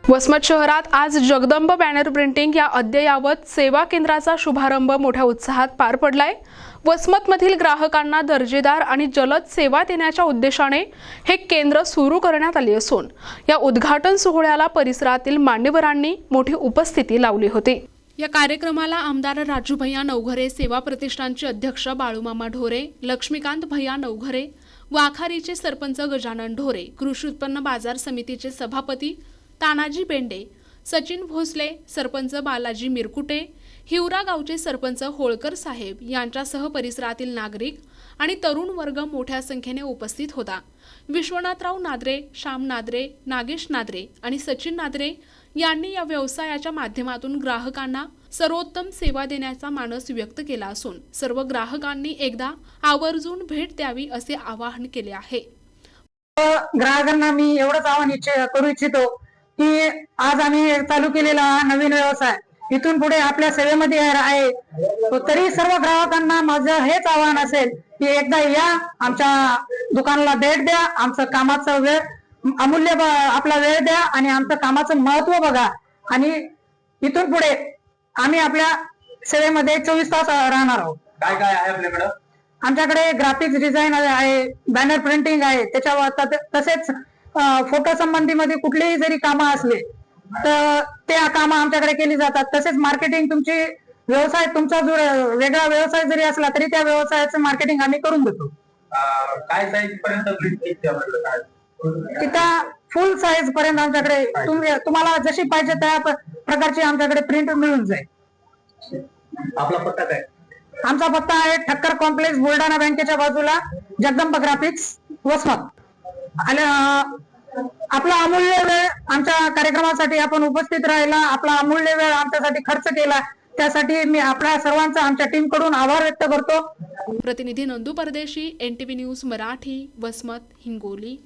वसमत शहरात आज Jagdamb banner printing या अद्ययावत सेवा केंद्राचा शुभारंभ मोठ्या उत्साहात पार पडलाय। वसमतमधील ग्राहकांना दर्जेदार आणि जलद सेवा देण्याच्या उद्देशाने हे केंद्र सुरू करण्यात आले असून या उद्घाटन सोहळ्याला परिसरातील मान्यवरांनी मोठी उपस्थिती लावली होती। या कार्यक्रमाला आमदार राजू भैया नवघरे, सेवा प्रतिष्ठानचे अध्यक्ष बाळूमामा ढोरे, लक्ष्मीकांत भैया नवघरे, वाखारीचे सरपंच गजानन ढोरे, कृषी उत्पन्न बाजार समितीचे सभापती तानाजी बेंडे, सचिन भोसले, सरपंच बालाजी मिरकुटे, हिवरा गावचे सरपंच होळकर साहेब यांच्यासह परिसरातील नागरिक आणि तरुण वर्ग मोठ्या संख्येने उपस्थित होता। विश्वनाथराव नादरे, श्याम नादरे, नागेश नादरे आणि सचिन नादरे यांनी या व्यवसायाच्या माध्यमातून ग्राहकांना सर्वोत्तम सेवा देण्याचा मानस व्यक्त केला असून सर्व ग्राहकांनी एकदा आवर्जून भेट द्यावी असे आवाहन केले आहे। ग्राहकांना मी एवढंच आवाहन करू इच्छितो की आज आम्ही चालू केलेला नवीन व्यवसाय इथून पुढे आपल्या सेवेमध्ये आहे, तरी सर्व ग्राहकांना माझं हेच आवाहन असेल की एकदा या, आमच्या दुकानाला भेट द्या, आमचं कामाचं वेळ अमूल्य आपला वेळ द्या आणि आमचं कामाचं महत्व बघा आणि इथून पुढे आम्ही आपल्या सेवेमध्ये 24 तास राहणार आहोत। काय काय आहे आपल्याकडे? आमच्याकडे ग्राफिक्स डिझाईन आहे, बॅनर प्रिंटिंग आहे, त्याच्यावर तसेच फोटो संबंधीमध्ये कुठलेही जरी कामं असले तर त्या कामं आमच्याकडे केली जातात। तसेच मार्केटिंग, तुमची व्यवसाय तुमचा जो वेगळा व्यवसाय जरी असला तरी त्या व्यवसायाचं मार्केटिंग आम्ही करून देतो। काय साईज पर्यंत तिथं फुल साईज पर्यंत आमच्याकडे तुम्हाला जशी पाहिजे त्या प्रकारची आमच्याकडे प्रिंट मिळून जाईल। आपला पत्ता काय? आमचा पत्ता आहे ठक्कर कॉम्प्लेक्स, बुलढाणा बँकेच्या बाजूला, जगदंब ग्राफिक्स, वसमत। आणि आपला अमूल्य वेळ आमच्या कार्यक्रमासाठी आपण उपस्थित राहिला, आपला अमूल्य वेळ आमच्यासाठी खर्च केला, त्यासाठी मी आपल्या सर्वांचा आमच्या टीम कडून आभार व्यक्त करतो। प्रतिनिधी नंदू परदेशी, NTV न्यूज मराठी, वसमत, हिंगोली।